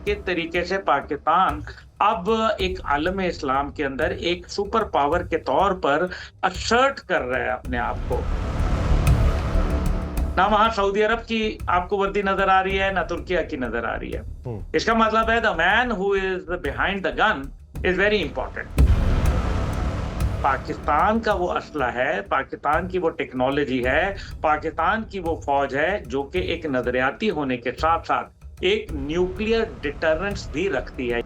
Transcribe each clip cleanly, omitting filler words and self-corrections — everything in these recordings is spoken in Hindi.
किस तरीके से पाकिस्तान अब एक आलम इस्लाम के अंदर एक सुपर पावर के तौर पर असर्ट कर रहा है अपने आप को। ना वहां सऊदी अरब की आपको वर्दी नजर आ रही है, ना तुर्किया की नजर आ रही है। हम्म। इसका मतलब है the man who is behind the gun is very important. Pakistan का वो असला है, पाकिस्तान की वो टेक्नोलॉजी है, पाकिस्तान की वो फौज है जो कि एक नजरियाती होने के साथ साथ एक न्यूक्लियर डिटरेंस भी रखती है।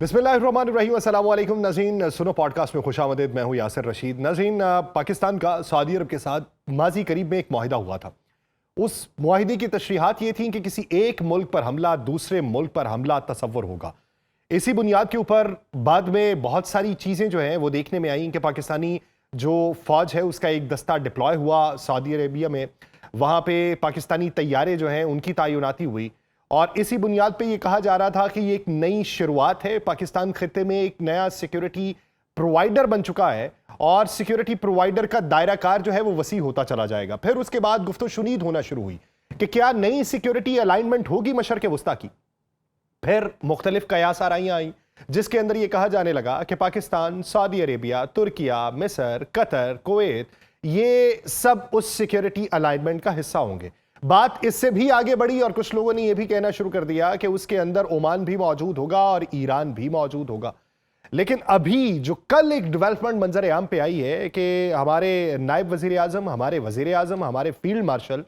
बिस्मिल्लाहिर्रहमानिर्रहीम, अस्सलाम वालेकुम नाज़रीन, सुनो पॉडकास्ट में खुशामदीद। मैं हूँ यासिर रशीद। नाज़रीन, पाकिस्तान का सऊदी अरब के साथ माजी करीब में एक मुआहिदा हुआ था। उस मुआहिदे की तशरीहात ये थी कि किसी एक मुल्क पर हमला दूसरे मुल्क पर हमला तसव्वुर होगा। इसी बुनियाद के ऊपर बाद में बहुत सारी चीज़ें जो हैं वो देखने में आई कि पाकिस्तानी जो फ़ौज है उसका एक दस्ता डिप्लॉय हुआ सऊदी अरेबिया में। वहाँ पे पाकिस्तानी तैयारे जो हैं उनकी तैनाती हुई और इसी बुनियाद पे ये कहा जा रहा था कि ये एक नई शुरुआत है। पाकिस्तान खित्ते में एक नया सिक्योरिटी प्रोवाइडर बन चुका है और सिक्योरिटी प्रोवाइडर का दायरा कार जो है वो वसी होता चला जाएगा। फिर उसके बाद गुफ्तगू शुनीद होना शुरू हुई कि क्या नई सिक्योरिटी अलाइनमेंट होगी मशरक़ वस्ता की। फिर मुख्तलिफ कयास आराइयाँ आई जिसके अंदर यह कहा जाने लगा कि पाकिस्तान, सऊदी अरेबिया, तुर्किया, मिस्र, कतर, कुवैत ये सब उस सिक्योरिटी अलाइनमेंट का हिस्सा होंगे। बात इससे भी आगे बढ़ी और कुछ लोगों ने यह भी कहना शुरू कर दिया कि उसके अंदर ओमान भी मौजूद होगा और ईरान भी मौजूद होगा। लेकिन अभी जो कल एक डेवलपमेंट मंजर आम पे आई है कि हमारे नायब वजीर आजम, हमारे वजीर आजम, हमारे फील्ड मार्शल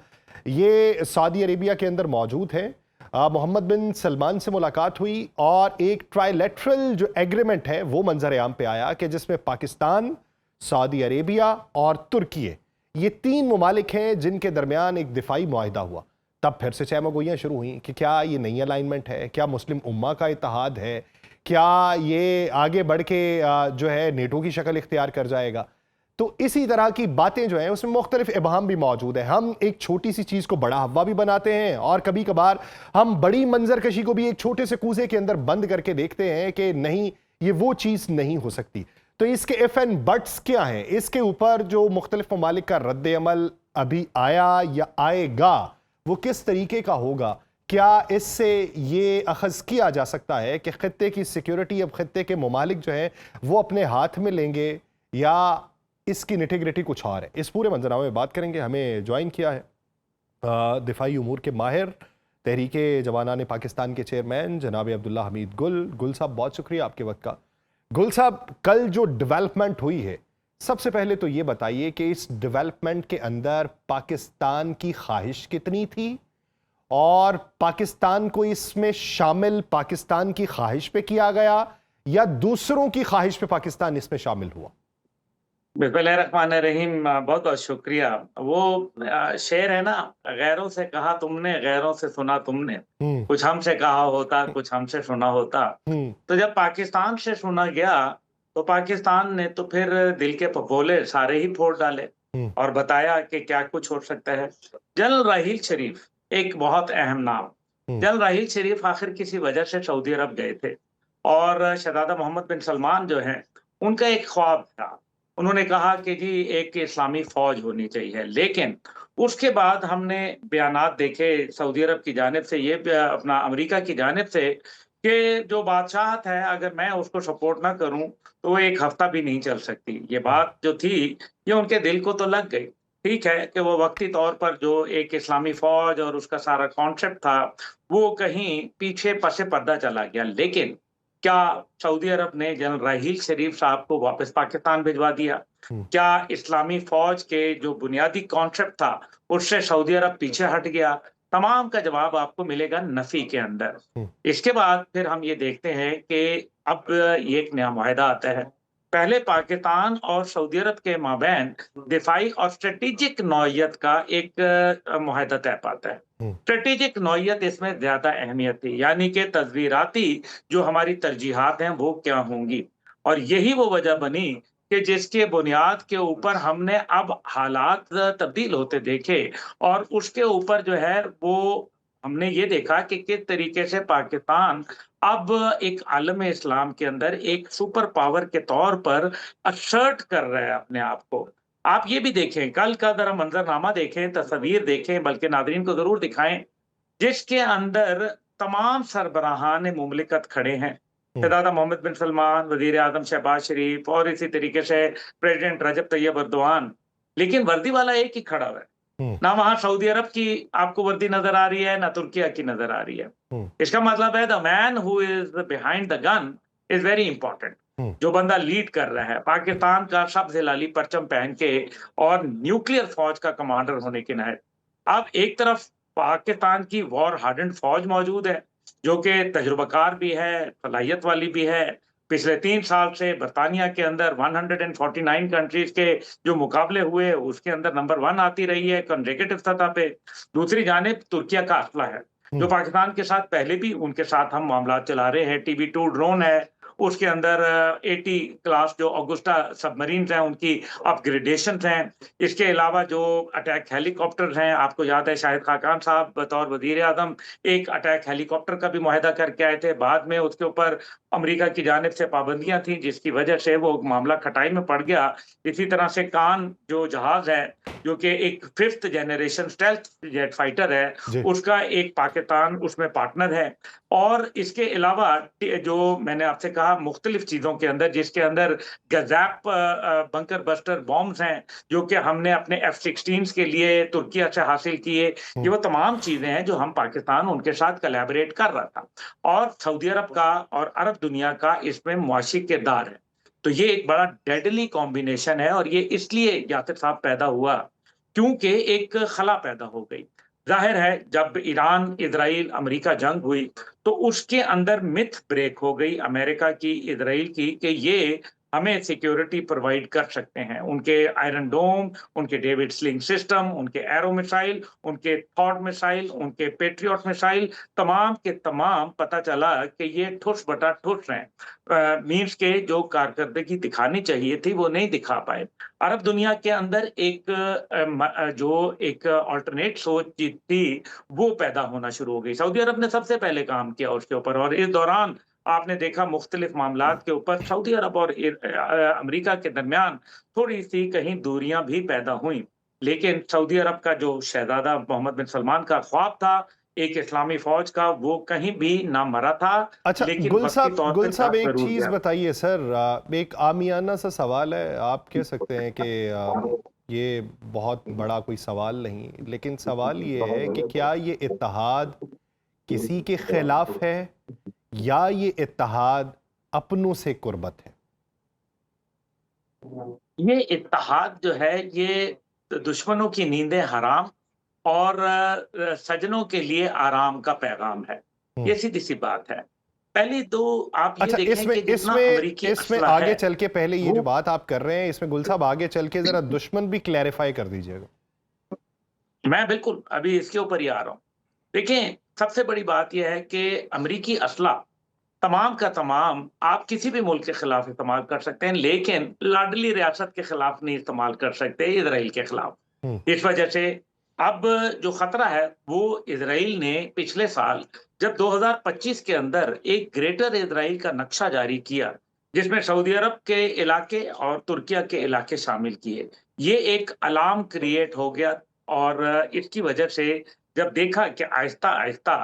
ये सऊदी अरेबिया के अंदर मौजूद हैं। मोहम्मद बिन सलमान से मुलाकात हुई और एक ट्राइलेटरल जो एग्रीमेंट है वो मंजर आम पे आया कि जिसमें पाकिस्तान, सऊदी अरेबिया और तुर्की ये तीन ममालिक हैं जिनके दरमियान एक दिफाई मुआहिदा हुआ। तब फिर से चहमगोइयाँ शुरू हुई कि क्या ये नई अलाइनमेंट है, क्या मुस्लिम उम्मा का इत्तेहाद है, क्या ये आगे बढ़ के जो है नेटो की शक्ल इख्तियार कर जाएगा। तो इसी तरह की बातें जो हैं उसमें मुख्तलिफ इबाहम भी मौजूद है। हम एक छोटी सी चीज़ को बड़ा हवा भी बनाते हैं और कभी कभार हम बड़ी मंजर कशी को भी एक छोटे से कूजे के अंदर बंद करके देखते हैं कि नहीं, ये वो चीज़ नहीं हो सकती। तो इसके इफ एंड बट्स क्या हैं, इसके ऊपर जो मुख्तलिफ ममालिक का रद्द अमल अभी आया या आएगा वो किस तरीके का होगा। क्या इससे ये अखज़ किया जा सकता है कि खित्ते की सिक्योरिटी अब खित्ते के ममालिक जो हैं वो अपने हाथ में लेंगे या इसकी निटिग्रिटी कुछ और है। इस पूरे मंजरामे में बात करेंगे। हमें ज्वाइन किया है दिफाई उमूर के माहिर, तहरीके जवानान पाकिस्तान के चेयरमैन जनाब अब्दुल्ला हमीद गुल। गुल साहब, बहुत शुक्रिया आपके वक्त का। गुल साहब, कल जो डेवलपमेंट हुई है, सबसे पहले तो ये बताइए कि इस डेवलपमेंट के अंदर पाकिस्तान की ख्वाहिश कितनी थी और पाकिस्तान को इसमें शामिल पाकिस्तान की ख्वाहिश पे किया गया या दूसरों की ख्वाहिश पे पाकिस्तान इसमें शामिल हुआ। बिस्मिल्लाहिर्रहमानिर्रहीम, बहुत बहुत शुक्रिया। वो शेर है ना, गैरों से कहा तुमने, गैरों से सुना तुमने। हम्म। कुछ हमसे कहा होता, कुछ हमसे सुना होता। हम्म। तो जब पाकिस्तान से सुना गया तो पाकिस्तान ने तो फिर दिल के फफोले सारे ही फोड़ डाले हम्म। और बताया कि क्या कुछ हो सकता है। जनरल राहील शरीफ एक बहुत अहम नाम। हम्म। जनरल राहील शरीफ आखिर किसी वजह से सऊदी अरब गए थे और शहजादा मोहम्मद बिन सलमान जो हैं उनका एक ख्वाब था। उन्होंने कहा कि जी एक इस्लामी फौज होनी चाहिए, लेकिन उसके बाद हमने बयानात देखे सऊदी अरब की जानिब से, ये अपना अमेरिका की जानिब से, कि जो बादशाहत है अगर मैं उसको सपोर्ट ना करूं तो वो एक हफ्ता भी नहीं चल सकती। ये बात जो थी ये उनके दिल को तो लग गई। ठीक है कि वो वक्ती तौर पर जो एक इस्लामी फौज और उसका सारा कॉन्सेप्ट था वो कहीं पीछे पसे पर्दा चला गया। लेकिन क्या सऊदी अरब ने जनरल राहील शरीफ साहब को वापस पाकिस्तान भिजवा दिया? हम्म। क्या इस्लामी फौज के जो बुनियादी कॉन्सेप्ट था उससे सऊदी अरब पीछे हट गया? तमाम का जवाब आपको मिलेगा नफी के अंदर। हम्म। इसके बाद फिर हम ये देखते हैं कि अब ये एक नया मुआहिदा आता है। पहले पाकिस्तान और सऊदी अरब के माबैन दिफाई और स्ट्रेटेजिक नौयत का एक मुआहिदा तय पाता है। हम्म। स्ट्रेटेजिक नौयत इसमें ज्यादा अहमियत थी, यानी कि तस्वीराती जो हमारी तरजीहात हैं वो क्या होंगी। और यही वो वजह बनी कि जिसके बुनियाद के ऊपर हमने अब हालात तब्दील होते देखे और उसके ऊपर जो है वो हमने ये देखा कि किस तरीके से पाकिस्तान अब एक आलम इस्लाम के अंदर एक सुपर पावर के तौर पर असर्ट कर रहा है अपने आप को। आप ये भी देखें, कल का जरा मंजरनामा देखें, तस्वीर देखें, बल्कि नादरीन को जरूर दिखाएं जिसके अंदर तमाम सरबराहान मुमलिकत खड़े हैं। शहजादा मोहम्मद बिन सलमान, वजीर आजम शहबाज शरीफ और इसी तरीके से प्रेसिडेंट रजब तैयब अर्दोआन। लेकिन वर्दी वाला एक ही खड़ा हुआ है। ना वहां सऊदी अरब की आपको वर्दी नजर आ रही है, ना तुर्किया की नजर आ रही है। इसका मतलब है the man who is behind the gun is very important. जो बंदा लीड कर रहा है पाकिस्तान का सब हिलाली परचम पहन के और न्यूक्लियर फौज का कमांडर होने के नाते, अब एक तरफ पाकिस्तान की वॉर हार्डन्ड फौज मौजूद है जो कि तजुर्बाकार भी है, सलाहियत वाली भी है। पिछले 3 साल से बरतानिया के अंदर 149 कंट्रीज के जो मुकाबले हुए उसके अंदर नंबर 1 आती रही है कंसेक्यूटिव सतह पे। दूसरी जानिब तुर्किया का असला है जो पाकिस्तान के साथ पहले भी उनके साथ हम मामला चला रहे हैं। TB2 ड्रोन है, उसके अंदर 80 क्लास जो ऑगुस्टा सबमरीन हैं उनकी अपग्रेडेशन हैं। इसके अलावा जो अटैक हेलीकॉप्टर हैं, आपको याद है शाहिद खाकान साहब बतौर वजीर आजम एक अटैक हेलीकॉप्टर का भी मुआहदा करके आए थे। बाद में उसके ऊपर अमेरिका की जानिब से पाबंदियां थी जिसकी वजह से वो मामला खटाई में पड़ गया। इसी तरह से कान जो जहाज है जो कि एक 5th generation stealth jet fighter है, उसका एक पाकिस्तान उसमें पार्टनर है। और इसके अलावा जो मैंने आपसे कहा मुख्तलिफ चीजों के अंदर, जिसके अंदर गजैप बंकर बस्टर बॉम्ब्स हैं जो कि हमने अपने F-16 के लिए तुर्किया से हासिल किए। ये वो तमाम चीजें हैं जो हम पाकिस्तान उनके साथ कोलैबोरेट कर रहा था और सऊदी अरब का और अरब दुनिया का इसमें मुआशी किरदार है। तो ये एक बड़ा डेडली कॉम्बिनेशन है और ये इसलिए यासिर साहब पैदा हुआ क्योंकि एक खला पैदा हो गई। जाहिर है जब ईरान इजराइल अमेरिका जंग हुई तो उसके अंदर मिथ ब्रेक हो गई अमेरिका की इजराइल की कि ये हमें सिक्योरिटी प्रोवाइड कर सकते हैं। उनके आयरन डोम, उनके डेविड स्लिंग सिस्टम, उनके एरो मिसाइल, उनके थॉट मिसाइल, उनके पेट्रियट मिसाइल, तमाम के तमाम पता चला कि ये ठुस बटा ठुस हैं। मीन्स के जो कारकर्दगी दिखानी चाहिए थी वो नहीं दिखा पाए। अरब दुनिया के अंदर जो एक अल्टरनेट सोच थी वो पैदा होना शुरू हो गई। सऊदी अरब ने सबसे पहले काम किया उसके ऊपर और इस दौरान आपने देखा मुख्तलिफ मामलात के ऊपर सऊदी अरब और अमेरिका के दरमियान थोड़ी सी कहीं दूरियां भी पैदा हुई। लेकिन सऊदी अरब का जो शहजादा मोहम्मद बिन सलमान का ख्वाब था एक इस्लामी फौज का, वो कहीं भी ना मरा था। अच्छा लेकिन गुल वक्ती तौर पे साहब एक जरूर चीज गया। बताइए सर, एक आमियाना सा सवाल है, आप कह सकते हैं कि ये बहुत बड़ा कोई सवाल नहीं, लेकिन सवाल ये है कि क्या ये इत्तेहाद किसी के खिलाफ है या ये इत्तेहाद अपनों से कुर्बत है? ये इत्तेहाद जो है ये दुश्मनों की नींदें हराम और सजनों के लिए आराम का पैगाम है। ये सीधी सी बात है। पहली तो आप ये अच्छा, देखें इसमें कि जितना इसमें अमेरिकी इसमें असला आगे है चल के पहले ये वो जो बात आप कर रहे हैं इसमें गुल साहब आगे चल के जरा दुश्मन भी क्लैरिफाई कर दीजिएगा। मैं बिल्कुल अभी इसके ऊपर ही आ रहा हूँ। देखें सबसे बड़ी बात यह है कि अमेरिकी असला तमाम का तमाम आप किसी भी मुल्क के खिलाफ इस्तेमाल कर सकते हैं, लेकिन लाडली रियासत के खिलाफ नहीं इस्तेमाल कर सकते इजराइल के खिलाफ। इस वजह से अब जो खतरा है वो इजराइल ने पिछले साल जब 2025 के अंदर एक ग्रेटर इजराइल का नक्शा जारी किया जिसमें सऊदी अरब के इलाके और तुर्किया के इलाके शामिल किए, ये एक अलार्म क्रिएट हो गया। और इसकी वजह से जब देखा कि आहिस्ता आहिस्ता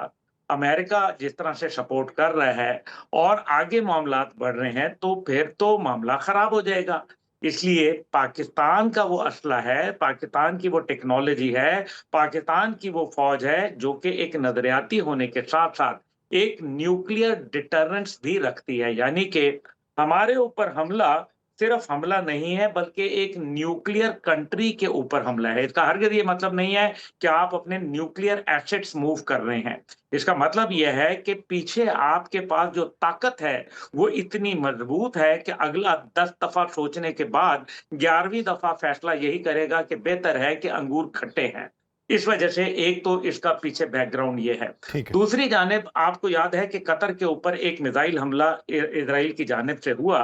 अमेरिका जिस तरह से सपोर्ट कर रहा है और आगे मामलात बढ़ रहे हैं तो फिर तो मामला खराब हो जाएगा। इसलिए पाकिस्तान का वो असला है, पाकिस्तान की वो टेक्नोलॉजी है, पाकिस्तान की वो फौज है जो कि एक नजरियाती होने के साथ-साथ एक न्यूक्लियर डिटरेंस भी रखती है। यानी कि हमारे ऊपर हमला सिर्फ हमला नहीं है बल्कि एक न्यूक्लियर कंट्री के ऊपर हमला है। इसका हरगिज़ ये मतलब नहीं है कि आप अपने न्यूक्लियर एसेट्स मूव कर रहे हैं। इसका मतलब यह है कि पीछे आपके पास जो ताकत है वो इतनी मजबूत है कि अगला 10 दफा सोचने के बाद 11वीं दफा फैसला यही करेगा कि बेहतर है कि अंगूर खट्टे हैं। इस वजह से एक तो इसका पीछे बैकग्राउंड ये है। ठीक है। दूसरी जानिब आपको याद है कि कतर के ऊपर एक मिसाइल हमला इजराइल की जानिब से हुआ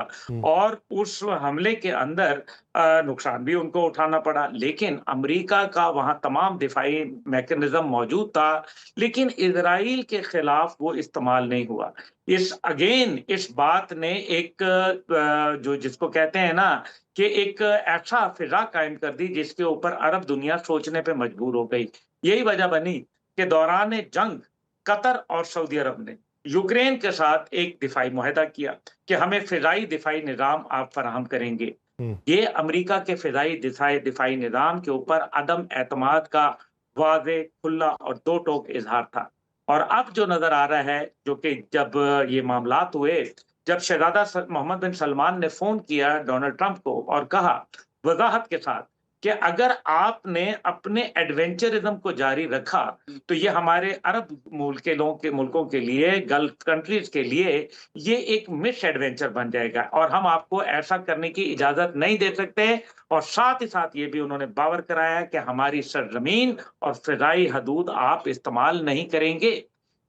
और उस हमले के अंदर नुकसान भी उनको उठाना पड़ा, लेकिन अमेरिका का वहां तमाम दिफाई मैकेनिज्म मौजूद था, लेकिन इजराइल के खिलाफ वो इस्तेमाल नहीं हुआ। इस बात ने एक जो जिसको कहते हैं ना कि एक ऐसा फिजा कायम कर दी जिसके ऊपर अरब दुनिया सोचने पे मजबूर हो गई। यही वजह बनी के दौरान जंग कतर और सऊदी अरब ने यूक्रेन के साथ एक दिफाई मुआहदा किया कि हमें फिजाई दिफाई निज़ाम आप फराहम करेंगे। ये अमेरिका के फिजाई दिफाई निज़ाम के ऊपर अदम एतमाद का वाज़े, खुला और दो टोक इजहार था। और अब जो नजर आ रहा है, जो कि जब ये मामलात हुए, जब शहजादा मोहम्मद बिन सलमान ने फोन किया डोनाल्ड ट्रंप को और कहा वजाहत के साथ कि अगर आपने अपने एडवेंचरिज्म को जारी रखा तो ये हमारे अरब मुल्कों के लिए, गल्फ कंट्रीज के लिए ये एक मिस एडवेंचर बन जाएगा और हम आपको ऐसा करने की इजाजत नहीं दे सकते। और साथ ही साथ ये भी उन्होंने बावर कराया कि हमारी सरजमीन और फिजाई हदूद आप इस्तेमाल नहीं करेंगे।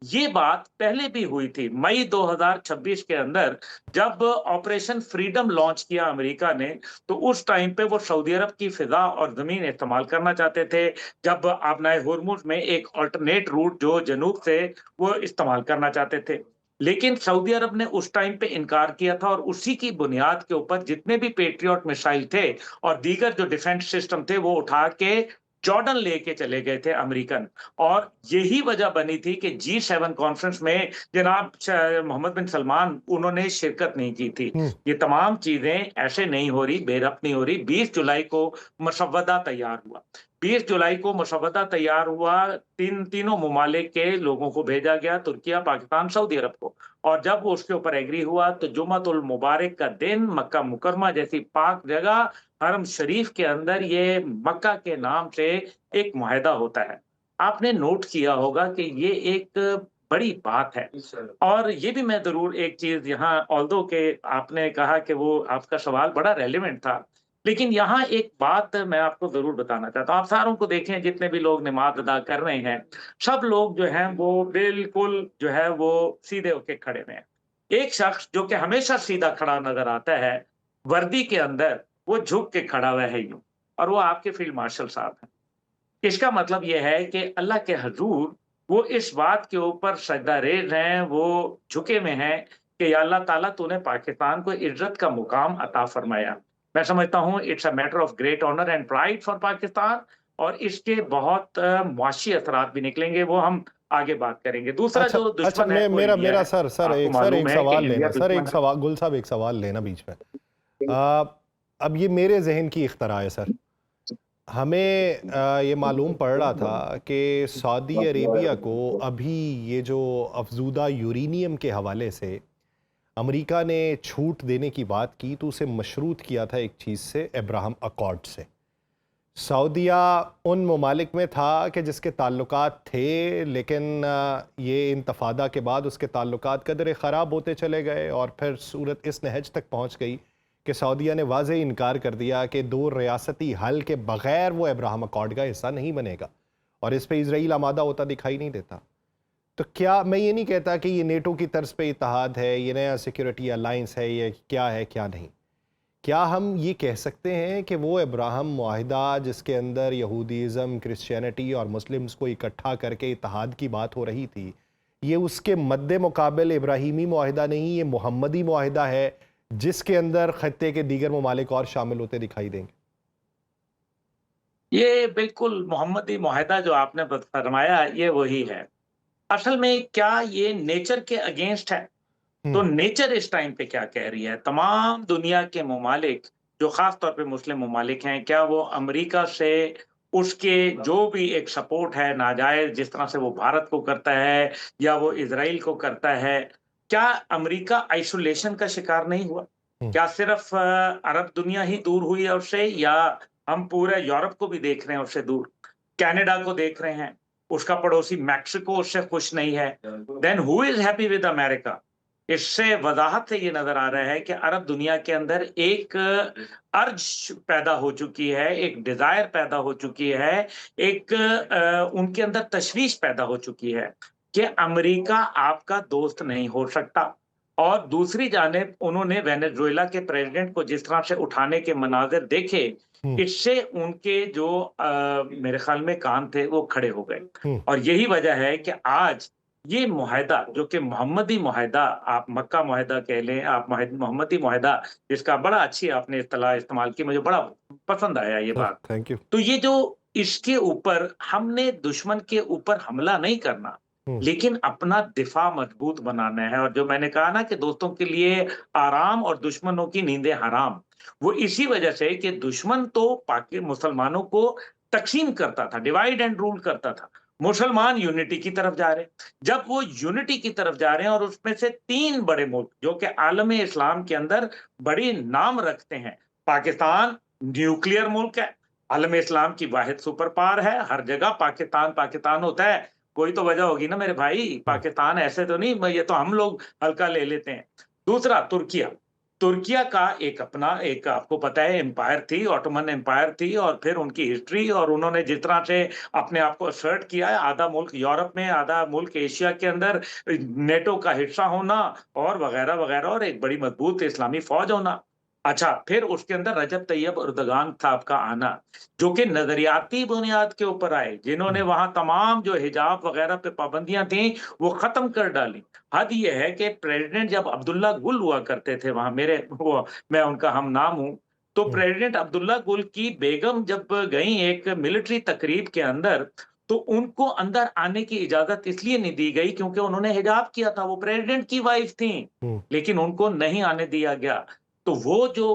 ये बात पहले भी हुई थी मई 2026 के अंदर, जब ऑपरेशन फ्रीडम लॉन्च किया अमेरिका ने, तो उस टाइम पे वो सऊदी अरब की फिजा और जमीन इस्तेमाल करना चाहते थे, जब आबनाए हुर्मुज में एक अल्टरनेट रूट जो जनूब से वो इस्तेमाल करना चाहते थे। लेकिन सऊदी अरब ने उस टाइम पे इनकार किया था और उसी की बुनियाद के ऊपर जितने भी पेट्रियट मिसाइल थे और दीगर जो डिफेंस सिस्टम थे वो उठा के जॉर्डन लेके चले गए थे अमेरिकन। और यही वजह बनी थी कि G7 कॉन्फ्रेंस में जनाब मोहम्मद बिन सलमान उन्होंने शिरकत नहीं की थी। ये तमाम चीजें ऐसे नहीं हो रही, बेरब्त नहीं हो रही। 20 जुलाई को मसवदा तैयार हुआ। 20 जुलाई को मसवदा तैयार हुआ, तीनों ममालिक के लोगों को भेजा गया, तुर्किया, पाकिस्तान, सऊदी अरब को। और जब उसके ऊपर एग्री हुआ तो जुम्मतुल मुबारक का दिन मक्का मुकरमा जैसी पाक जगह हरम शरीफ के अंदर ये मक्का के नाम से एक मुआहदा होता है। आपने नोट किया होगा कि ये एक बड़ी बात है। और ये भी मैं जरूर एक चीज यहाँ, ऑल्दो के आपने कहा कि वो आपका सवाल बड़ा रेलेवेंट था, लेकिन यहाँ एक बात मैं आपको जरूर बताना चाहता हूँ। आप सारों को देखें, जितने भी लोग नमाज अदा कर रहे हैं, सब लोग जो हैं वो बिल्कुल जो है वो सीधे होके खड़े हुए हैं। एक शख्स जो कि हमेशा सीधा खड़ा नजर आता है वर्दी के अंदर, वो झुक के खड़ा हुआ है यूं, और वो आपके फील्ड मार्शल साहब हैं। इसका मतलब यह है कि अल्लाह के हजूर वो इस बात के ऊपर सजदा रेज हैं, वो झुके हुए हैं कि या अल्लाह ताला तूने पाकिस्तान को इज्जत का मुकाम अता फरमाया। मैं समझता हूँ it's a matter of great honour and pride for Pakistan, और इसके बहुत मुआशी असरात भी निकलेंगे, वो हम आगे बात करेंगे। दूसरा अच्छा जो अच्छा, दुश्मन है वो मेरा इंडिया मेरा है। सर आपको एक मालूम है कि सवाल इंडिया लेना, सर एक दुश्मन है। सवाल, गुल साहब एक सवाल लेना बीच में। आ, अब ये मेरे जहन की इख्तरा है सर। हमें ये मालूम पड़ रहा था कि सऊदी अरेबिया को अभी ये जो अफजूदा यूरेनियम के हवाले से अमेरिका ने छूट देने की बात की, तो उसे मशरूत किया था एक चीज़ से, अब्राहम अकॉर्ड से। सऊदीया उन ममालिक में था कि जिसके ताल्लुकात थे, लेकिन ये इंतफादा के बाद उसके ताल्लुकात कदरे ख़राब होते चले गए और फिर सूरत इस नहज तक पहुँच गई कि सऊदीया ने वाज़े इनकार कर दिया कि दो रियासती हल के बग़ैर वो अब्राहम अकॉर्ड का हिस्सा नहीं बनेगा, और इस पर इजराइल आमादा होता दिखाई नहीं देता। तो क्या, मैं ये नहीं कहता कि ये नेटो की तर्ज पे इत्तेहाद है, ये नया सिक्योरिटी अलाइंस है, ये क्या है क्या नहीं, क्या हम ये कह सकते हैं कि वो अब्राहम मुआहिदा जिसके अंदर यहूदीज़म, क्रिश्चियनिटी और मुस्लिम्स को इकट्ठा करके इत्तेहाद की बात हो रही थी, ये उसके मद्दे मुकाबिल इब्राहिमी मुआहिदा नहीं, ये मोहम्मदी मुआहिदा है जिसके अंदर खत्ते के दीगर ममालिक और शामिल होते दिखाई देंगे? ये बिल्कुल मोहम्मदी मुआहिदा जो आपने फरमाया, ये वही है। असल में क्या ये नेचर के अगेंस्ट है? तो नेचर इस टाइम पे क्या कह रही है? तमाम दुनिया के ममालिक, जो खास तौर पे मुस्लिम ममालिक हैं, क्या वो अमेरिका से उसके जो भी एक सपोर्ट है नाजायज, जिस तरह से वो भारत को करता है या वो इजराइल को करता है, क्या अमेरिका आइसोलेशन का शिकार नहीं हुआ? क्या सिर्फ अरब दुनिया ही दूर हुई है उससे, या हम पूरे यूरोप को भी देख रहे हैं उससे दूर, कनाडा को देख रहे हैं, उसका पड़ोसी मैक्सिको उससे खुश नहीं है? Then who is happy with America? इससे वजाहत से ये नजर आ रहा है कि अरब दुनिया के अंदर एक अर्ज पैदा हो चुकी है, एक डिजायर पैदा हो चुकी है, एक उनके अंदर तशवीश पैदा हो चुकी है कि अमेरिका आपका दोस्त नहीं हो सकता। और दूसरी जानिब उन्होंने वेनेजुएला के प्रेसिडेंट को जिस तरह से उठाने के मनाजिर देखे, इससे उनके जो मेरे ख्याल में कान थे वो खड़े हो गए। और यही वजह है कि आज ये मुआहिदा जो कि मोहम्मदी मुआहिदा, आप मक्का मुआहिदा कह लें, आप मोहम्मदी मुआहिदा, जिसका बड़ा अच्छी आपने इस्तेमाल की, मुझे बड़ा पसंद आया ये सर बात। Thank you. तो ये जो इसके ऊपर हमने दुश्मन के ऊपर हमला नहीं करना, हम्म। लेकिन अपना दिफा मजबूत बनाना है। और जो मैंने कहा ना कि दोस्तों के लिए आराम और दुश्मनों की नींदें हराम, वो इसी वजह से कि दुश्मन तो पाकि मुसलमानों को तकसीम करता था, डिवाइड एंड रूल करता था। मुसलमान यूनिटी की तरफ जा रहे हैं। जब वो यूनिटी की तरफ जा रहे हैं और उसमें से 3 बड़े मुल्क जो कि आलम इस्लाम के अंदर बड़ी नाम रखते हैं। पाकिस्तान न्यूक्लियर मुल्क है, आलम इस्लाम की वाहिद सुपर पावर है, हर जगह पाकिस्तान पाकिस्तान होता है। कोई तो वजह होगी ना मेरे भाई, पाकिस्तान ऐसे तो नहीं, ये तो हम लोग हल्का ले लेते हैं। दूसरा तुर्किया, तुर्किया का एक अपना एक आपको पता है एम्पायर थी, ऑटोमन एम्पायर थी, और फिर उनकी हिस्ट्री और उन्होंने जिस तरह से अपने आप को असर्ट किया है, आधा मुल्क यूरोप में, आधा मुल्क एशिया के अंदर, नेटो का हिस्सा होना और वगैरह वगैरह, और एक बड़ी मजबूत इस्लामी फौज होना। अच्छा, फिर उसके अंदर रजब तैयब एर्दोगान साहब का आना, जो कि नजरियाती बुनियाद के ऊपर आए, जिन्होंने वहां तमाम जो हिजाब वगैरह पे पाबंदियां थी वो खत्म कर डाली। हद ये है कि प्रेसिडेंट जब अब्दुल्ला गुल हुआ करते थे वहां, मेरे वो मैं उनका हम नाम हूं, तो हम्म। प्रेसिडेंट अब्दुल्ला गुल की बेगम जब गई एक मिलिट्री तकरीब के अंदर, तो उनको अंदर आने की इजाजत इसलिए नहीं दी गई क्योंकि उन्होंने हिजाब किया था, वो प्रेसिडेंट की वाइफ थी, हम्म। लेकिन उनको नहीं आने दिया गया। तो वो जो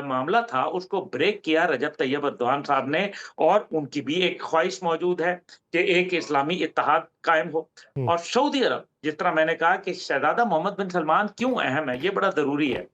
मामला था उसको ब्रेक किया रजब तैयब एर्दोगान साहब ने, और उनकी भी एक ख्वाहिश मौजूद है कि एक इस्लामी इत्तेहाद कायम हो। हम्म। और सऊदी अरब, जिस तरह मैंने कहा कि शहजादा मोहम्मद बिन सलमान क्यों अहम है, ये बड़ा जरूरी है।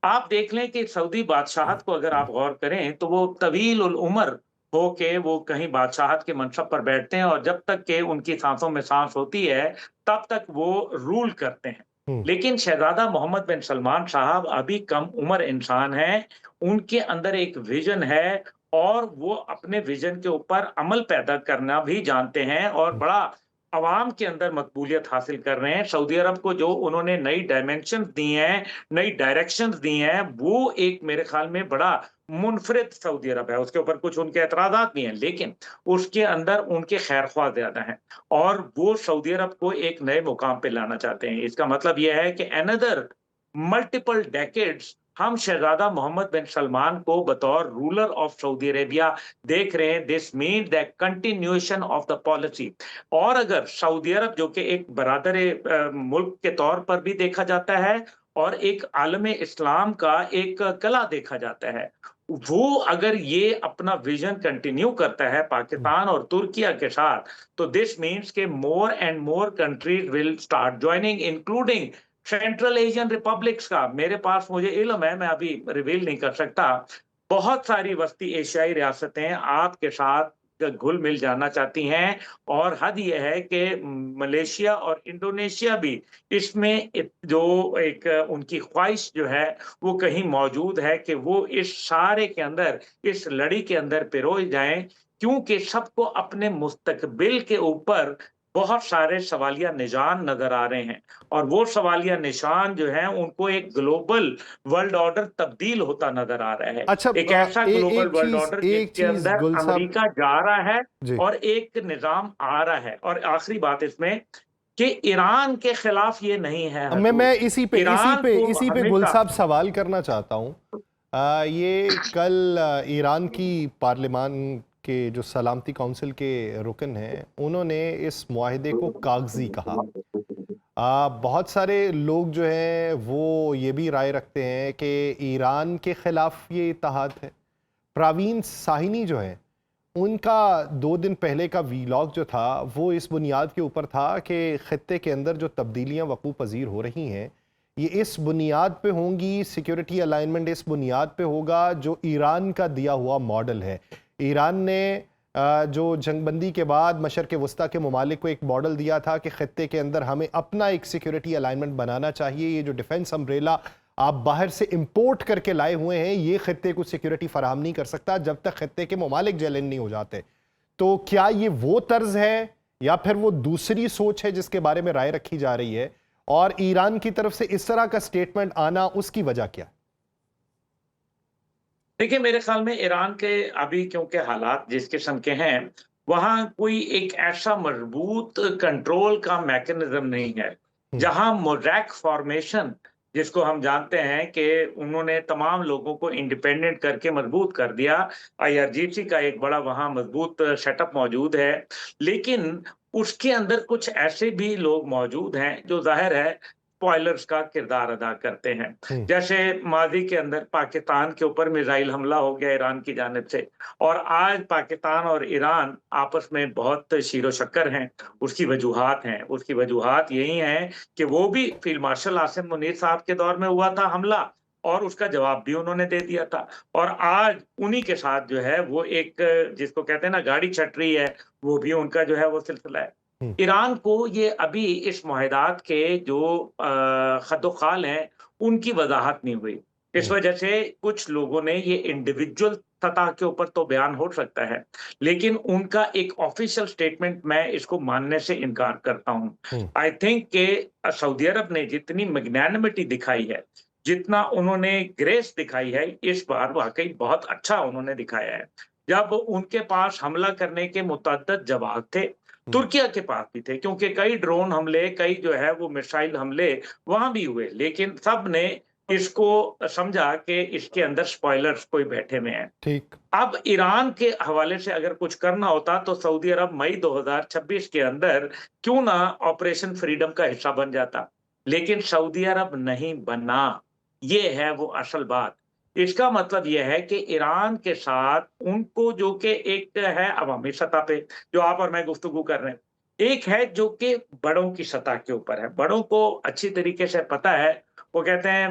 आप देख लें कि सऊदी बादशाहत को अगर आप गौर करें तो वो तवील उल उम्र हो के वो कहीं बादशाहत के मनसब पर बैठते हैं, और जब तक के उनकी सांसों में सांस होती है तब तक वो रूल करते हैं। हम्म। लेकिन शहजादा मोहम्मद बिन सलमान साहब अभी कम उम्र इंसान हैं, उनके अंदर एक विजन है, और वो अपने विजन के ऊपर अमल पैदा करना भी जानते हैं, और बड़ा अवाम के अंदर मकबूलियत हासिल कर रहे हैं। सऊदी अरब को जो उन्होंने नई डायमेंशन दी हैं, नई डायरेक्शंस दी हैं, वो एक मेरे ख्याल में बड़ा मुनफरिद सऊदी अरब है। उसके ऊपर कुछ उनके एतराज़ात भी हैं, लेकिन उसके अंदर उनके खैरख्वाह ज़्यादा हैं, और वो सऊदी अरब को एक नए मुकाम पे लाना चाहते हैं। इसका मतलब ये है कि अनदर मल्टीपल डेकेड्स हम शहजादा मोहम्मद बिन सलमान को बतौर रूलर ऑफ सऊदी अरेबिया देख रहे हैं। This mean that continuation of the policy. और अगर सऊदी अरब जो कि एक बरादर मुल्क के तौर पर भी देखा जाता है, और एक आलम इस्लाम का एक कला देखा जाता है, वो अगर ये अपना विजन कंटिन्यू करता है पाकिस्तान और तुर्किया के साथ, तो दिस मीन्स के more and more countries will start joining, including central Asian republics का। मेरे पास मुझे इल्म है, मैं अभी रिवील नहीं कर सकता, बहुत सारी वस्ती एशियाई रियासतें आपके साथ घुल मिल जाना चाहती हैं, और हद यह है कि मलेशिया और इंडोनेशिया भी इसमें जो एक उनकी ख्वाहिश जो है वो कहीं मौजूद है कि वो इस सारे के अंदर, इस लड़ी के अंदर पिरोए जाएं, क्योंकि सबको अपने मुस्तकबिल के ऊपर बहुत सारे सवालिया निशान नजर आ रहे हैं, और वो सवालिया निशान जो हैं उनको एक ग्लोबल वर्ल्ड ऑर्डर तब्दील होता नजर आ रहा है। अच्छा, एक ऐसा ग्लोबल वर्ल्ड ऑर्डर एक जिसके चीज अंदर गुल साहब अमेरिका जा रहा है जी। और एक निजाम आ रहा है। और आखिरी बात इसमें कि ईरान के खिलाफ ये नहीं है मैं हदूद। ईरान को इसी पे गुल हमेशा साहब सवाल करना चाहता हूँ। ये कल ईरान की पार्लिमान के जो सलामती काउंसिल के रुकन हैं, उन्होंने इस मुआहिदे को कागजी कहा। बहुत सारे लोग जो हैं वो ये भी राय रखते हैं कि ईरान के खिलाफ ये इत्तेहाद है। प्रवीण साहिनी जो है, उनका 2 दिन पहले का वीलॉग जो था वो इस बुनियाद के ऊपर था कि खित्ते के अंदर जो तब्दीलियां वकू पजीर हो रही हैं ये इस बुनियाद पे होंगी, सिक्योरिटी अलाइनमेंट इस बुनियाद पे होगा जो ईरान का दिया हुआ मॉडल है। ईरान ने जो जंगबंदी के बाद मशरक़ वस्ता के ममालिक को एक मॉडल दिया था कि खित्ते के अंदर हमें अपना एक सिक्योरिटी अलाइनमेंट बनाना चाहिए। ये जो डिफेंस अम्ब्रेला आप बाहर से इंपोर्ट करके लाए हुए हैं, ये खित्ते को सिक्योरिटी फराहम नहीं कर सकता जब तक खित्ते के ममालिक जैलेन नहीं हो जाते। तो क्या ये वो तर्ज है या फिर वो दूसरी सोच है जिसके बारे में राय रखी जा रही है? और ईरान की तरफ से इस तरह का स्टेटमेंट आना, उसकी वजह क्या? देखिए, मेरे ख्याल में ईरान के अभी क्योंकि हालात जिस किस्म के हैं, वहां कोई एक ऐसा मजबूत कंट्रोल का मैकेनिज्म नहीं है हम्म। जहां मोज़ैक फॉर्मेशन जिसको हम जानते हैं कि उन्होंने तमाम लोगों को इंडिपेंडेंट करके मजबूत कर दिया। आईआरजीसी का एक बड़ा वहाँ मजबूत सेटअप मौजूद है। लेकिन उसके अंदर कुछ ऐसे भी लोग मौजूद हैं जो ज़ाहिर है स्पॉयलर्स का किरदार अदा करते हैं। हम्म, जैसे माज़ी के अंदर पाकिस्तान के ऊपर मिसाइल हमला हो गया ईरान की जानिब से, और आज पाकिस्तान और ईरान आपस में बहुत शीरो-शक्कर हैं। उसकी वजूहात हैं। उसकी वजूहात यही हैं कि वो भी फील्ड मार्शल आसिम मुनीर साहब के दौर में हुआ था हमला, और उसका जवाब भी उन्होंने दे दिया था। और आज उन्हीं के साथ जो है वो एक, जिसको कहते हैं ना गाड़ी छट रही है, वो भी उनका जो है वो सिलसिला है। हम्म, ईरान को ये अभी इस मुआहदात के जो खत-ओ-खाल हैं, उनकी वज़ाहत नहीं हुई। इस हम्म, वजह से कुछ लोगों ने ये इंडिविजुअल सतह के ऊपर तो बयान हो सकता है, लेकिन उनका एक ऑफ़िशियल स्टेटमेंट मैं इसको मानने से इनकार करता हूँ। हम्म, आई थिंक कि सऊदी अरब ने जितनी मैग्नानिमिटी दिखाई है, जितना उन्होंने ग्रेस दिखाई है, इस बार वाक़ई बहुत अच्छा उन्होंने दिखाया है। जब उनके पास हमला करने के मुतअद्दिद जवाब थे, हम्म, तुर्किया के पास भी थे, क्योंकि कई ड्रोन हमले, कई जो है वो मिसाइल हमले वहाँ भी हुए, लेकिन सब ने इसको समझा कि इसके अंदर स्पॉयलर्स कोई बैठे हुए हैं। ठीक। अब ईरान के हवाले से अगर कुछ करना होता तो सऊदी अरब मई 2026 के अंदर क्यों ना ऑपरेशन फ्रीडम का हिस्सा बन जाता, लेकिन सऊदी अरब नहीं बना। ये है वो असल बात। इसका मतलब ये है कि ईरान के साथ उनको, जो कि एक है अवामी सतह पे जो आप और मैं गुफ्तगू कर रहे हैं, एक है जो कि बड़ों की सतह के ऊपर है। बड़ों को अच्छी तरीके से पता है, वो कहते हैं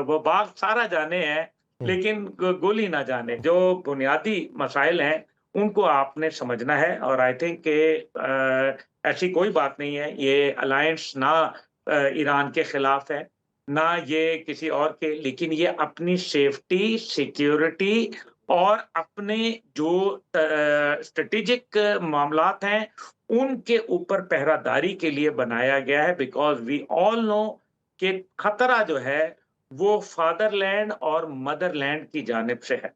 वो बाग सारा जाने हैं, हम्म, लेकिन गोली ना जाने। जो बुनियादी मसाइल हैं, उनको आपने समझना है, और आई थिंक कि ऐसी कोई बात नहीं है, ये अलायंस ना ईरान के खिलाफ है, ना ये किसी और के, लेकिन ये अपनी सेफ्टी, सिक्योरिटी और अपने जो स्ट्रेटेजिक मामलात हैं, उनके ऊपर पहरादारी के लिए बनाया गया है, बिकॉज़ वी ऑल नो कि खतरा जो है वो फादरलैंड और मदरलैंड की जानिब से है,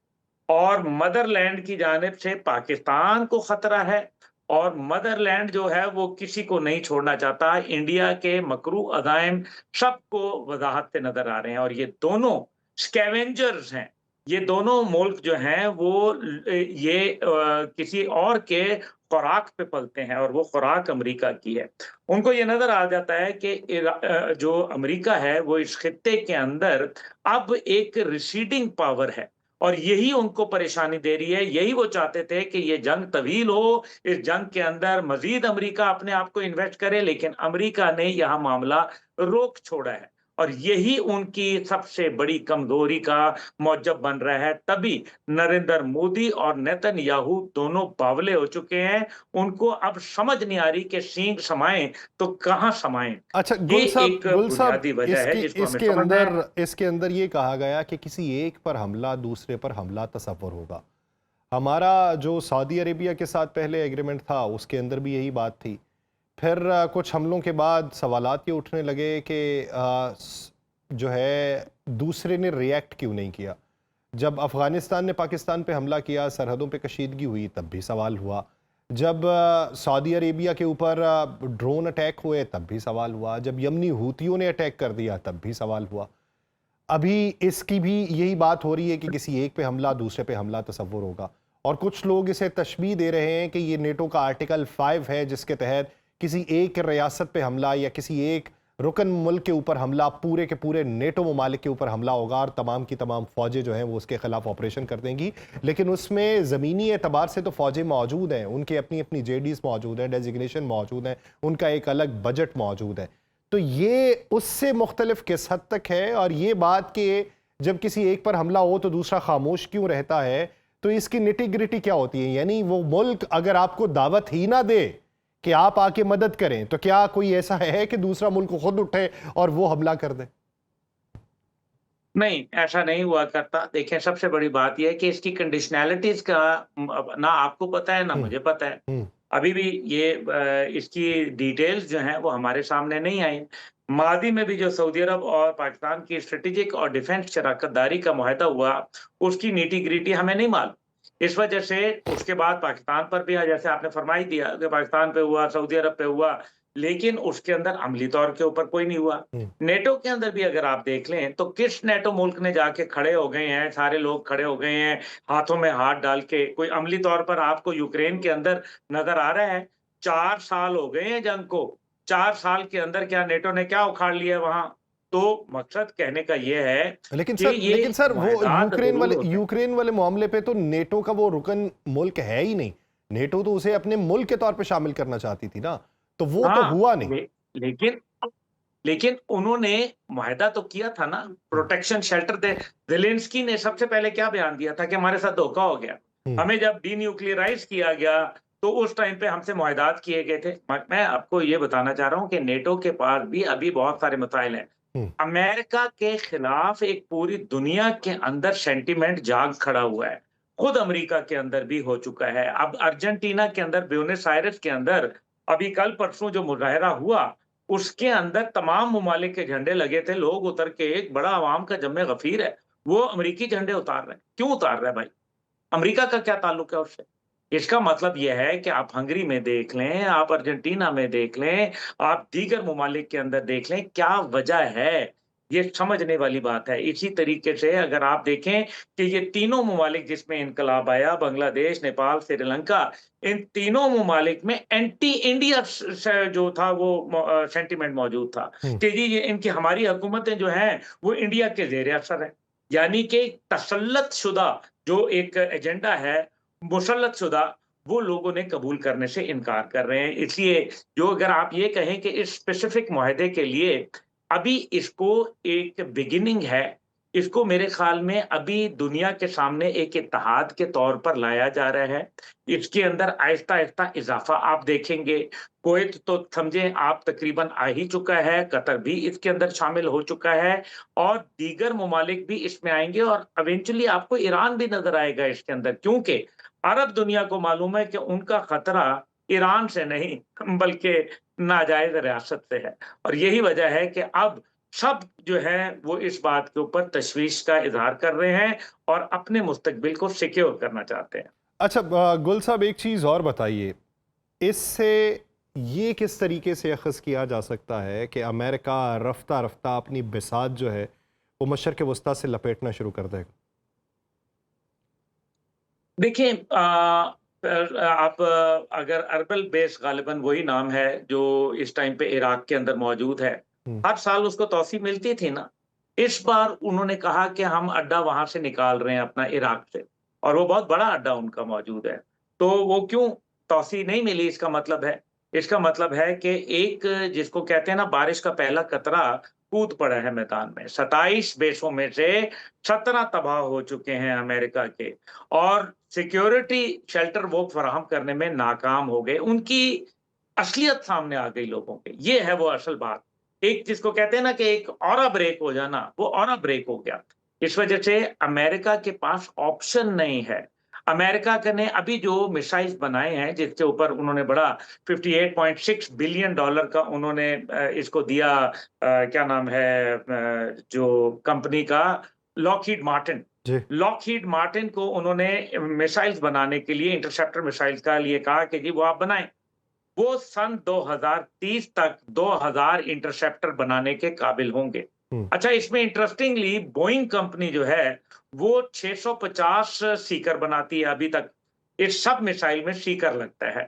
और मदरलैंड की जानिब से पाकिस्तान को खतरा है, और मदरलैंड जो है वो किसी को नहीं छोड़ना चाहता। इंडिया के मकरू अज़ाइम सबको वज़ाहत से नज़र आ रहे हैं, और ये दोनों स्कैवेंजर्स हैं। ये दोनों मुल्क जो हैं वो किसी और के खुराक पे पलते हैं, और वो खुराक अमेरिका की है। उनको ये नज़र आ जाता है कि जो अमेरिका है वो इस खित्ते के अंदर अब एक रिसीडिंग पावर है, और यही उनको परेशानी दे रही है। यही वो चाहते थे कि ये जंग तवील हो, इस जंग के अंदर मज़ीद अमेरिका अपने आप को इन्वेस्ट करे, लेकिन अमेरिका ने यहाँ मामला रोक छोड़ा है, और यही उनकी सबसे बड़ी कमज़ोरी का मौजब बन रहा है। तभी नरेंद्र मोदी और नेतन्याहू दोनों बावले हो चुके हैं। उनको अब समझ नहीं आ रही कि सींग समाएँ तो कहाँ समाएँ। अच्छा, ये एक गुल साहब, बुनियादी वजह है इसके जिसको हमें इसके समझना अंदर है। इसके अंदर ये कहा गया कि किसी एक पर हमला दूसरे पर हमला तस्वर होगा। हमारा जो सऊदी अरेबिया के साथ पहले एग्रीमेंट था उसके अंदर भी यही बात थी। फिर कुछ हमलों के बाद सवालात ये उठने लगे कि जो है दूसरे ने रिएक्ट क्यों नहीं किया। जब अफ़गानिस्तान ने पाकिस्तान पे हमला किया, सरहदों पे कशीदगी हुई, तब भी सवाल हुआ। जब सऊदी अरेबिया के ऊपर ड्रोन अटैक हुए, तब भी सवाल हुआ। जब यमनी हूतियों ने अटैक कर दिया, तब भी सवाल हुआ। अभी इसकी भी यही बात हो रही है कि किसी एक पे हमला दूसरे पे हमला तस्वुर होगा, और कुछ लोग इसे तशबीह दे रहे हैं कि ये नेटो का आर्टिकल 5 है, जिसके तहत किसी एक रियासत पे हमला या किसी एक रुकन मुल्क के ऊपर हमला पूरे के पूरे नेटो ममालिक के ऊपर हमला होगा, और तमाम की तमाम फ़ौजें जो हैं वो उसके ख़िलाफ़ ऑपरेशन कर देंगी। लेकिन उसमें ज़मीनी एतबार से तो फ़ौजें मौजूद हैं, उनकी अपनी अपनी जेडीज़ मौजूद हैं, डेजिग्नेशन मौजूद हैं, उनका एक अलग बजट मौजूद है। तो ये उससे मुख्तलिफ किस हद तक है? और ये बात कि जब किसी एक पर हमला हो तो दूसरा खामोश क्यों रहता है, तो इसकी निटी ग्रिटी क्या होती है? यानी वो मुल्क अगर आपको दावत ही ना दे कि आप आके मदद करें, तो क्या कोई ऐसा है कि दूसरा मुल्क खुद उठे और वो हमला कर दे? नहीं, ऐसा नहीं हुआ करता। देखिए, सबसे बड़ी बात ये है कि इसकी कंडीशनैलिटीज़ का अब ना आपको पता है, ना हम्म, मुझे पता है। हम्म, अभी भी ये इसकी डिटेल्स जो हैं वो हमारे सामने नहीं आई। माज़ी में भी जो सऊदी अरब और पाकिस्तान की स्ट्रेटेजिक और डिफेंस शराकतदारी का मुआहदा हुआ, उसकी निटी-ग्रिटी हमें नहीं मालूम। इस वजह से उसके बाद पाकिस्तान पर भी, जैसे आपने फरमा ही दिया कि पाकिस्तान पे हुआ, सऊदी अरब पे हुआ, लेकिन उसके अंदर अमली तौर के ऊपर कोई नहीं हुआ। नेटो के अंदर भी अगर आप देख लें तो किस नेटो मुल्क ने जाके खड़े हो गए हैं, सारे लोग खड़े हो गए हैं हाथों में हाथ डाल के, कोई अमली तौर पर आपको यूक्रेन के अंदर नजर आ रहा है? 4 साल हो गए हैं जंग को, 4 साल के अंदर क्या नेटो ने क्या उखाड़ लिया है वहां? तो मकसद कहने का यह है कि ये लेकिन सर वो मुआहदात जरूर होते हैं। यूक्रेन वाले मामले पे तो नेटो का वो रुकन मुल्क है ही नहीं। नेटो तो उसे अपने मुल्क के तौर पे शामिल करना चाहती थी ना, तो वो तो हाँ, हुआ नहीं। लेकिन लेकिन उन्होंने मुआहदा तो किया था ना, प्रोटेक्शन शेल्टर दे। जेलेंस्की ने सबसे पहले क्या बयान दिया था कि हमारे साथ धोखा हो गया, हम्म, हमें जब डीन्यूक्लियराइज किया गया तो उस टाइम पे हमसे मुआहदात किए गए थे। मैं आपको ये बताना चाह रहा हूँ कि नेटो के पास भी अभी बहुत सारे मसाइल हैं। हम्म, अमेरिका के खिलाफ एक पूरी दुनिया के अंदर सेंटिमेंट जाग खड़ा हुआ है, खुद अमेरिका के अंदर भी हो चुका है। अब अर्जेंटीना के अंदर, ब्यूनस आयर्स के अंदर अभी कल परसों जो मुजाहरा हुआ, उसके अंदर तमाम ममालिक के झंडे लगे थे, लोग उतर के, एक बड़ा अवाम का जम्मे गफीर है, वो अमेरिकी झंडे उतार रहे हैं। क्यों उतार रहे हैं भाई? अमेरिका का क्या ताल्लुक है उससे? इसका मतलब यह है कि आप हंगरी में देख लें, आप अर्जेंटीना में देख लें, आप दीगर ममालिक के अंदर देख लें, क्या वजह है? ये समझने वाली बात है। इसी तरीके से अगर आप देखें कि ये तीनों ममालिक जिसमें इनकलाब आया, बांग्लादेश, नेपाल, श्रीलंका, इन तीनों ममालिक में एंटी इंडिया जो था वो सेंटिमेंट मौजूद था हम्म। कि जी ये इनकी हमारी हुकूमतें जो हैं वो इंडिया के जेर असर है। यानी कि तसल्लत शुदा जो एक एजेंडा है, मुसल्लत शुदा, वो लोगों ने कबूल करने से इनकार कर रहे हैं। इसलिए जो अगर आप ये कहें कि इस स्पेसिफिक मुआहदे के लिए अभी इसको एक बिगिनिंग है, इसको मेरे ख्याल में अभी दुनिया के सामने एक इत्तेहाद के तौर पर लाया जा रहा है। इसके अंदर आहिस्ता-आहिस्ता इज़ाफ़ा आप देखेंगे। कुवैत तो समझें आप तकरीबन आ ही चुका है, कतर भी इसके अंदर शामिल हो चुका है और दीगर ममालिक भी इसमें आएँगे और इवेंचुअली आपको ईरान भी नज़र आएगा इसके अंदर। क्योंकि अरब दुनिया को मालूम है कि उनका खतरा ईरान से नहीं बल्कि नाजायज़ रियासत से है और यही वजह है कि अब सब जो है वो इस बात के ऊपर तशवीश का इज़हार कर रहे हैं और अपने मुस्तकबिल को सिक्योर करना चाहते हैं। अच्छा, गुल साहब एक चीज़ और बताइए, इससे ये किस तरीके से अखज़ किया जा सकता है कि अमेरिका रफ्ता रफ्ता अपनी बिसात जो है वो मशरिक़ वस्ता से लपेटना शुरू कर देगा? देखिए आप अगर अर्बल बेस गालिबन वही नाम है जो इस टाइम पे इराक के अंदर मौजूद है। हम्म, हर साल उसको तौसीह मिलती थी ना। इस बार उन्होंने कहा कि हम अड्डा वहां से निकाल रहे हैं अपना इराक से और वो बहुत बड़ा अड्डा उनका मौजूद है। तो वो क्यों तौसीह नहीं मिली, इसका मतलब है कि एक जिसको कहते हैं ना बारिश का पहला कतरा कूद पड़ा है मैदान में। 27 बेसों में से 17 तबाह हो चुके हैं अमेरिका के और सिक्योरिटी शेल्टर वो फराहम करने में नाकाम हो गए। उनकी असलियत सामने आ गई लोगों के। ये है वो असल बात। एक जिसको कहते हैं ना कि एक ऑरा ब्रेक हो जाना, वो ऑरा ब्रेक हो गया। इस वजह से अमेरिका के पास ऑप्शन नहीं है। अमेरिका का ने अभी जो मिसाइल्स बनाए हैं जिसके ऊपर उन्होंने बड़ा $58.6 बिलियन का उन्होंने इसको दिया, क्या नाम है जो कंपनी का, लॉकहीड मार्टिन। जी। लॉकहीड मार्टिन को उन्होंने मिसाइल्स बनाने के लिए, इंटरसेप्टर मिसाइल्स का लिए कहा कि जी वो आप बनाएं। वो सन 2030 तक 2000 इंटरसेप्टर बनाने के काबिल होंगे। हम्म, अच्छा, इसमें इंटरेस्टिंगली बोइंग कंपनी जो है वो 650 सीकर बनाती है अभी तक। इस सब मिसाइल में सीकर लगता है।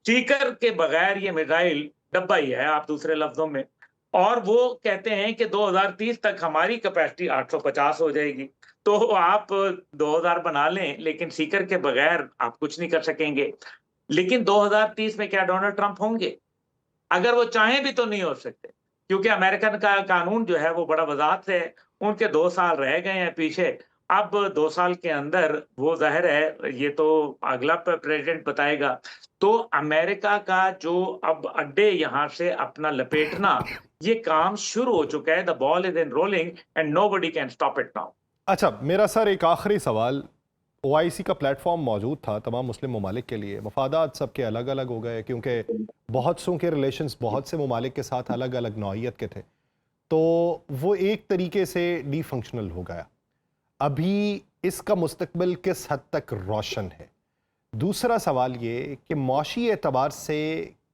सीकर के बगैर ये मिसाइल डब्बा ही है आप दूसरे लफ्जों में। और वो कहते हैं कि 2030 तक हमारी कैपेसिटी 850 हो जाएगी। तो आप 2000 बना लें लेकिन सीकर के बगैर आप कुछ नहीं कर सकेंगे। लेकिन 2030 में क्या डोनाल्ड ट्रंप होंगे? अगर वो चाहें भी तो नहीं हो सकते, क्योंकि अमेरिकन का कानून जो है वो बड़ा वज़ाहत से है। उनके 2 साल रह गए हैं पीछे। अब 2 साल के अंदर वो ज़ाहिर है ये तो अगला प्रेज़िडेंट बताएगा। तो अमेरिका का जो अब अड्डे यहाँ से अपना लपेटना, ये काम शुरू हो चुका है। The ball is in rolling and nobody can stop it now. अच्छा, मेरा सर एक आखिरी सवाल। ओआईसी का प्लेटफॉर्म मौजूद था तमाम मुस्लिम ममालिक के लिए, मफादात सबके अलग अलग हो गए क्योंकि बहुत सों के रिलेशंस बहुत से ममालिक के साथ अलग अलग नौइयत के थे, तो वो एक तरीके से डी फंक्शनल हो गया। अभी इसका मुस्तकबिल किस हद तक रोशन है? दूसरा सवाल ये कि मौशी एतबार से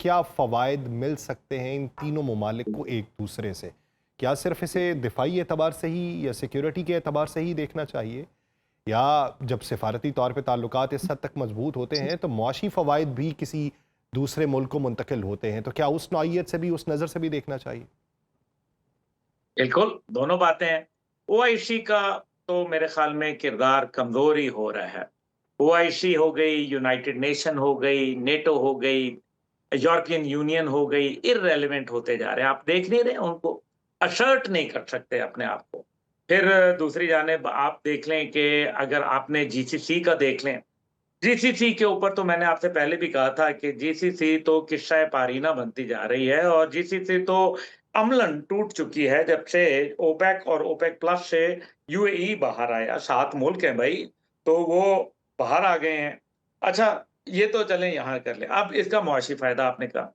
क्या फ़वाइद मिल सकते हैं इन तीनों ममालिक को एक दूसरे से? क्या सिर्फ इसे दिफाई एतबार से ही या सिक्योरिटी के एतबार से ही देखना चाहिए, या जब सिफारती तौर पे ताल्लुकात इस हद तक मजबूत होते हैं तो मुआशी फ़वाइद भी किसी दूसरे मुल्क को मुंतकिल होते हैं, तो क्या उस नौइयत से भी, उस नज़र से भी देखना चाहिए? बिल्कुल, दोनों बातें हैं। ओआईसी का तो मेरे ख्याल में किरदार कमज़ोर ही हो रहा है। ओआईसी हो गई, यूनाइटेड नेशन हो गई, नेटो हो गई, यूरोपियन यूनियन हो गई, इर्रेलेवेंट होते जा रहे हैं। आप देख नहीं रहे उनको, असर्ट नहीं कर सकते अपने आप को। फिर दूसरी जानिब आप देख लें कि अगर आपने जीसीसी का देख लें, जीसीसी के ऊपर तो मैंने आपसे पहले भी कहा था कि जीसीसी तो किस्सा पारीना बनती जा रही है, और जीसीसी तो अमलन टूट चुकी है जब से ओपेक और ओपेक प्लस से यूएई बाहर आया। 7 मुल्क हैं भाई, तो वो बाहर आ गए हैं। अच्छा, ये तो चलें यहाँ कर लें। अब इसका मुआशी फ़ायदा आपने कहा।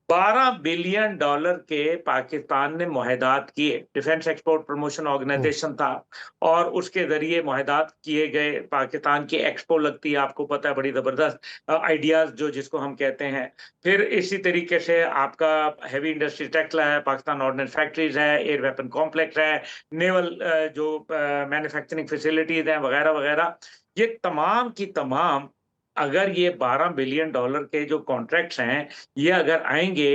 $12 बिलियन के पाकिस्तान ने मुआहदात किए। डिफेंस एक्सपोर्ट प्रमोशन हम्म, ऑर्गेनाइजेशन था, और उसके ज़रिए मुआहदात किए गए। पाकिस्तान की एक्सपो लगती है, आपको पता है, बड़ी ज़बरदस्त आइडियाज़ जो जिसको हम कहते हैं। फिर इसी तरीके से आपका हेवी इंडस्ट्री टेक्सला है, पाकिस्तान ऑर्डिनेंस फैक्ट्रीज़ है, एयर वेपन कॉम्प्लेक्स है, नेवल जो मैन्युफैक्चरिंग फैसिलिटीज़ हैं वगैरह-वगैरह। ये तमाम की तमाम, अगर ये $12 बिलियन के जो कॉन्ट्रैक्ट्स हैं, ये अगर आएँगे,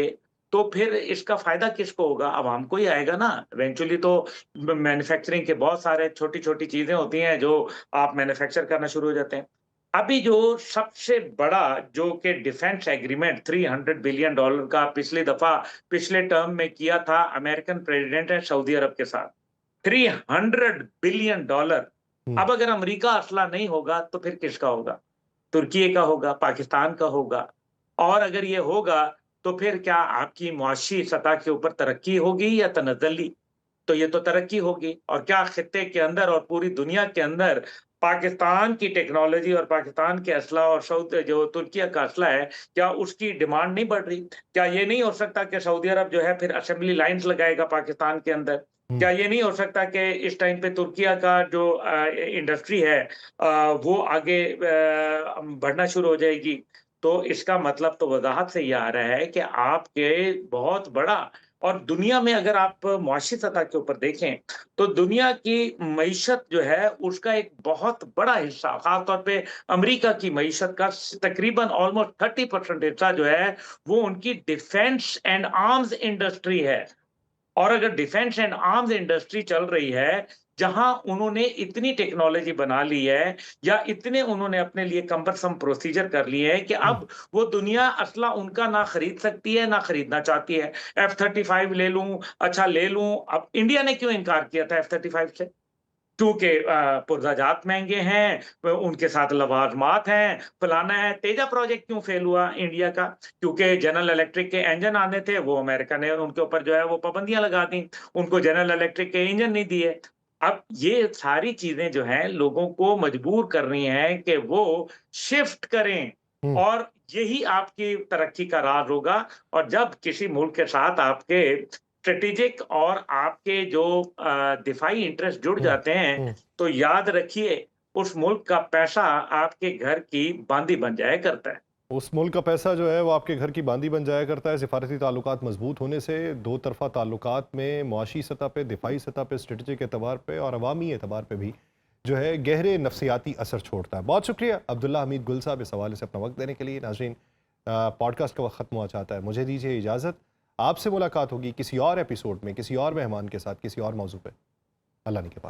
तो फिर इसका फ़ायदा किसको होगा? अवाम को ही आएगा ना। इवेंचुअली तो मैन्युफैक्चरिंग के बहुत सारे छोटी-छोटी चीज़ें होती हैं जो आप मैन्युफैक्चर करना शुरू हो जाते हैं। अभी जो सबसे बड़ा जो कि डिफेंस एग्रीमेंट $300 बिलियन का पिछली दफ़ा पिछले टर्म में किया था अमेरिकन प्रेसिडेंट ने सऊदी अरब के साथ, $300 बिलियन। हम्म, अब अगर अमेरिका असला नहीं होगा, तो फिर किसका होगा? तुर्की का होगा, पाकिस्तान का होगा। और अगर ये होगा, तो फिर क्या आपकी मुआशी सतह के ऊपर तरक्की होगी या तनज़्ज़ुली? तो ये तो तरक्की होगी। और क्या खित्ते के अंदर और पूरी दुनिया के अंदर पाकिस्तान की टेक्नोलॉजी और पाकिस्तान के असला और जो तुर्की का असला है, क्या उसकी डिमांड नहीं बढ़ रही? क्या ये नहीं हो सकता कि सऊदी अरब जो है फिर असेंबली लाइन्स लगाएगा पाकिस्तान के अंदर? हम्म। क्या ये नहीं हो सकता कि इस टाइम पे तुर्की का जो इंडस्ट्री है वो आगे बढ़ना शुरू हो जाएगी? तो इसका मतलब तो वज़ाहत से ये आ रहा है कि आपके बहुत बड़ा, और दुनिया में अगर आप मुआशी सतह के ऊपर देखें, तो दुनिया की मईशत जो है, उसका एक बहुत बड़ा हिस्सा, ख़ास तौर पे अमेरिका की मईशत का तकरीबन ऑलमोस्ट 30% हिस्सा जो है, वो उनकी डिफेंस एंड आर्म्स इंडस्ट्री है। और अगर डिफेंस एंड आर्म्स इंडस्ट्री चल रही है, जहां उन्होंने इतनी टेक्नोलॉजी बना ली है, या इतने उन्होंने अपने लिए कम्बरसम प्रोसीजर कर लिए हैं कि अब वो दुनिया असला उनका ना खरीद सकती है, ना खरीदना चाहती है। F-35 ले लूं, अच्छा ले लूं। अब इंडिया ने क्यों इनकार किया था F-35 से? क्योंकि पुर्ज़ाजात महँगे हैं, उनके साथ लवाज़मात हैं, फलाना है। तेजा प्रोजेक्ट क्यों फ़ेल हुआ इंडिया का? क्योंकि जनरल इलेक्ट्रिक के इंजन आने थे, वो अमेरिका ने उनके ऊपर जो है वो पाबंदियाँ लगा दी। उनको जनरल इलेक्ट्रिक के इंजन नहीं दिए। अब ये सारी चीज़ें जो हैं, लोगों को मजबूर कर रही हैं कि वो शिफ्ट करें, हम्म, और यही आपकी तरक्की का राज़ होगा। और जब किसी मुल्क के साथ आपके स्ट्रेटेजिक और आपके जो दिफाई इंटरेस्ट जुड़ हम्म, जाते हैं, हम्म। तो याद रखिए, उस मुल्क का पैसा आपके घर की बांदी बन जाया करता है। उस मुल्क का पैसा जो है वो आपके घर की बांदी बन जाया करता है। सिफारती ताल्लुकात मजबूत होने से दो तरफ़ा ताल्लुकात में मुआशी सतह पे, दिफाई सतह पे, स्ट्रेटजिक एतबार पे और अवामी एतबार पे भी जो है गहरे नफसियाती असर छोड़ता है। बहुत शुक्रिया अब्दुल्ला हमीद गुल साहब इस हवाले से अपना वक्त देने के लिए। नाज़रीन, पॉडकास्ट का वक्त ख़त्म हुआ चाहता है, मुझे दीजिए इजाज़त। आपसे मुलाकात होगी किसी और एपिसोड में, किसी और मेहमान के साथ, किसी और मौजू पे। अल्लाह ने के बाद।